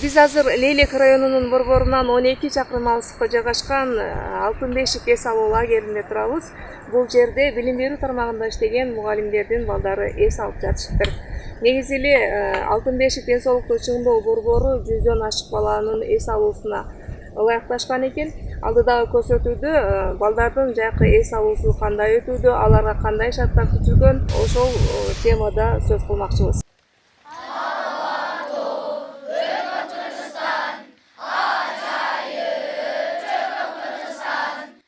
Биз азыр Лейлек районунун борборунан 12 чакырым алыстыкта жайгашкан Алтын Бешик эс алуу лагеринде турабыз. Бул жерде билим берүү тармагында иштеген мугалимдердин балдары эс алып жатышыптыр. Негизи эле Алтын Бешик ден соолукту чыңдоо борбору 100дөн ашык баланын эс алуусуна ылайыкташкан экен. Алдыдагы көрсөтүүдө балдардын жайкы эс алуусу кандай өтүүдө, аларга кандай шарттар күтүлгөн, ошол темада сөз кылмакчыбыз.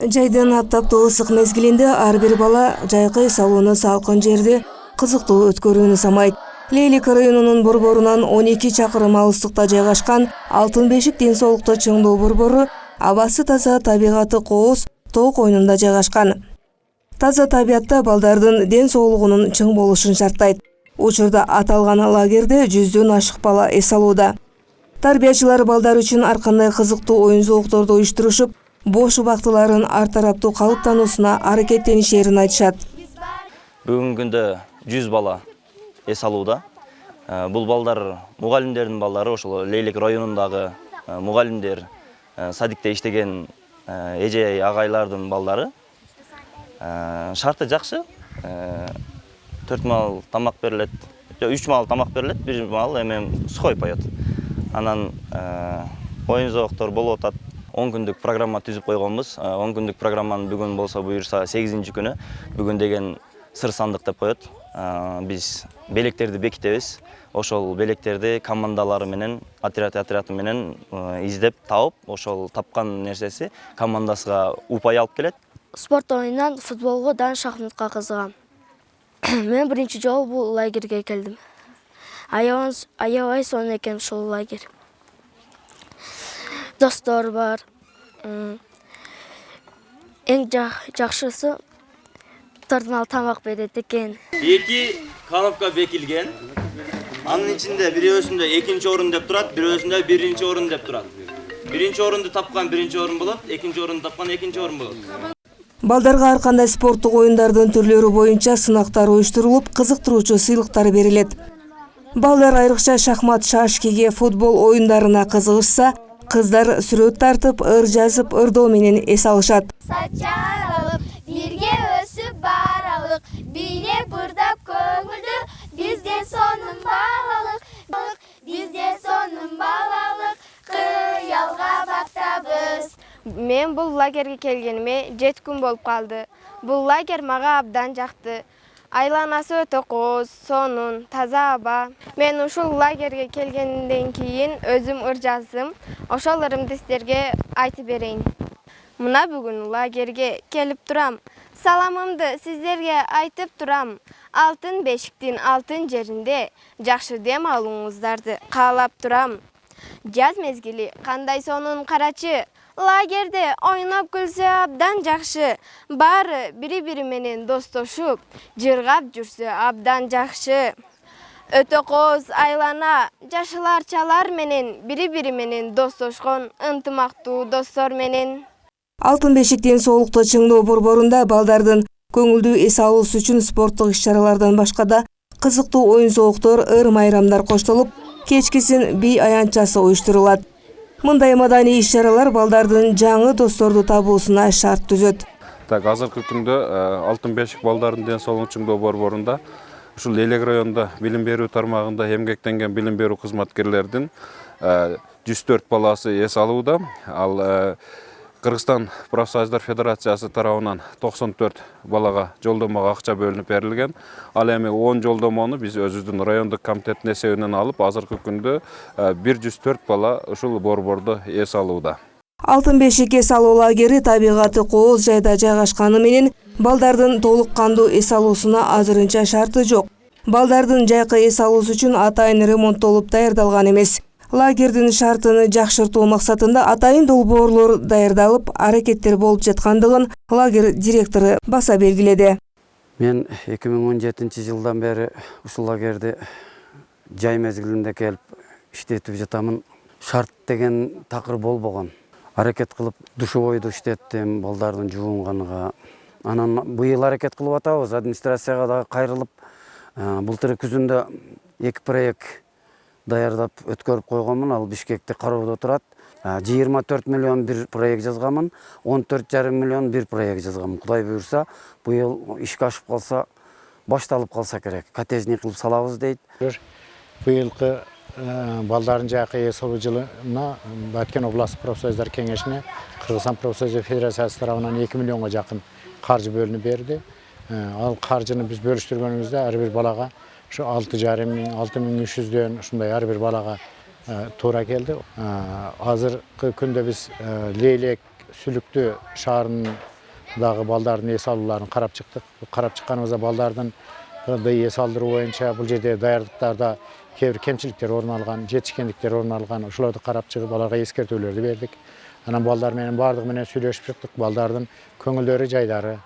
Жайдын аптаптуу ысык мезгилинде ар бир бала жайкы эс алууну салкын жерде кызыктуу өткөрүүнү самайт. Лейлек районунун борборунан 12 чакырым алыстыкта жайгашкан Алтын Бешик ден соолукту чыңдоо борбору абасы таза, табигаты кооз тоо койнунда жайгашкан. Таза табиятта балдардын ден соолугунун чың болушун шарттайт. Учурда аталган лагерде 100дөн ашык бала эс алууда. Тарбиячылар балдар үчүн ар кандай кызыктуу оюн зоокторду уюштурушуп, бош убактыларын ар тараптуу калыптануусуна аракеттенишерин айтышат. Бүгүнкү күндө 100 бала эс алууда. Бул балдар мугалимдердин балдары, ошол Лейлек районундагы мугалимдер, садикте иштеген эже агайлардын балдары. Шарты жакшы. 4 маал тамак берилет. 3 маал тамак берилет, 1 маал сухой поет. Анан оюн зооктор болуп атат. 10 күндүк программа түзүп койгонбуз. 10 күндүк программаны бүгүн болсо буюрса 8-күнү бүгүн деген сыр сандык деп коет. Биз белектерди бекитебиз. Ошол белектерди командалары менен, отряд менен издеп тауып, ошол тапкан нерсеси командасына упай алып келет. Спорт оюнунан футболго дан шахматка кызыгам. Мен биринчи жолу бул лагерге келдим. Аябай сонун экен ушул лагерь. Достор бар. Эң жакшысы тордунал тамак берет экен. 2 коробка бекилген. Анын ичинде бирөөсүндө 2-нчи орун деп турат, бирөөсүндө 1-нчи орун деп турат. 1-нчи орунду тапкан 1-нчи орун болот, 2-нчи орунду тапкан 2-нчи орун болот. Балдарга ар кандай спорттук оюндардын түрлөрү боюнча сынактар уюштурулуп, кызыктыруучу сыйлыктар берилет. Балдар айрыкча шахмат, шашкиге, футбол оюндарына кызыгышса, кыздар сүрөт тартып, ыр жазып, ырдоо менен эс алышат. Сачаралып, бирге өсүп баралык, бийлеп ырдап көңүлдү, бизде сонун балалык, кыялга бактабыз. Мен бул лагерге келгениме 7 күн болуп калды. Бул лагерь мага абдан жакты. Айланасы өтө кооз, сонун, таза аба. Мен ушул лагерге келгенден кийин өзүм ыр жаздым. Ошол ырымды сиздерге айтып берейин. Мына бүгүн лагерге келип турам. Саламымды сиздерге айтып турам. Алтын Бешиктин алтын жеринде жакшы дем алууңуздарды каалап турам. Жаз мезгили кандай сонун карачы. Лагерде ойноп күлсө абдан жакшы. Баары бири-бири менен достошуп, жыргап жүрсө абдан жакшы. Өтө кооз айлана, жашыларчалар менен бири-бири менен достошкон ынтымактуу достор менен. Алтын Бешик ден соолукту чыңдоо борборунда балдардын көңүлдүү эс алуусу үчүн спорттук иш-чаралардан башка да кызыктуу оюн зооктор, ыр-майрамдар коштолуп, кечкисин бий аянтчасы уюштурулат. Мындай маданий иш-чаралар балдардын жаңы досторду табуусуна шарт түзөт. Азыркы күндө Алтын Бешик балдардын ден соолугун чыңдоо борборунда ушул Лейлек районунда билим берүү тармагында эмгектенген билим берүү кызматкерлердин 104 баласы эс алууда. Ал Кыргызстан профсоюздар федерациясы тарабынан 94 балага жолдомого акча бөлүнүп берилген. Ал эми 10 жолдомону биз өзүбүздүн райондук комитеттин эсебинен алып, азыркы күндө 104 бала ушул борбордо эс алууда. Алтын Бешик эс алуу лагери табигаты кооз жайда жайгашканы менен балдардын толук кандуу эс алуусуна азырынча шарты жок. Балдардын жайкы эс алуусу үчүн атайын ремонттолуп даярдалган эмес. Лагердин шартыны жакшыртуу максатында атайын долбоорлор даярдалып, аракеттер болуп жаткандыгын лагерь директору баса белгиледи. Мен 2017 жылдан бери ушул лагерди жай мезгилинде келип иштетип жатамын. Шарт деген такыр болбогон. Аракет кылып душевойду иштеттим балдардын жуунганга. Анан быйыл аракет кылып атабыз, администрацияга да кайрылып, былтыр күзүндө 2 проект даярдап өткөрүп койгонмун. Ал Бишкекте кароодо турат. 24 миллион бир проект жазганмын, 14,5 миллион бир проект жазганмын. Кудай буюрса, быйыл ишке ашып калса, башталып калса керек. Коттеджный кылып салабыз дейт. Быйылкы балдардын жакы эс алуу жылына Баткен областык профсоюздар кеңешине Кыргызстан профсоюздар федерациясы тарабынан 2 миллионго жакын каржы бөлүнүп берди. Ал каржыны биз бөлүштүргөнүбүздө ар бир балага ушу 6,5 миң, 6300дөн ушундай ар бир балага туура келди. Азыркы күндө биз Лейлек Сүлүктүү шаарындагы балдардын эс алууларын карап чыктык. Карап чыкканыбызда балдардын эс алдыруу боюнча бул жерде даярдыктарда кээ бир кемчиликтер орун алган, жетишкендиктер орун алган. Ошолорду карап чыгып, аларга эскертүүлөрдү бердик. Анан балдар менен бардыгы менен сүйлөшүп чыктык. Балдардын көңүлдөрү жайдары.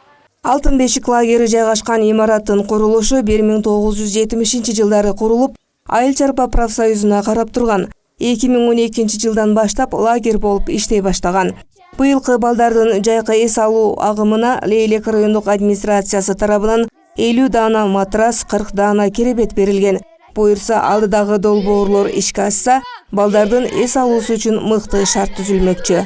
Алтын бешик лагери жайгашкан имараттын курулушу 1970 жылдары курулуп, Айыл чарба профсоюзуна карап турган. 2012 жылдан баштап лагерь болуп иштей баштаган. Быйылкы балдардын жайкы эс алуу агымына Лейлек райондук администрациясы тарабынан 50 даана матрас, 40 даана керебет берилген. Буюрса, алдыдагы долбоорлор ишке ашса, балдардын эс алуусу үчүн мыкты шарт түзүлмөкчү.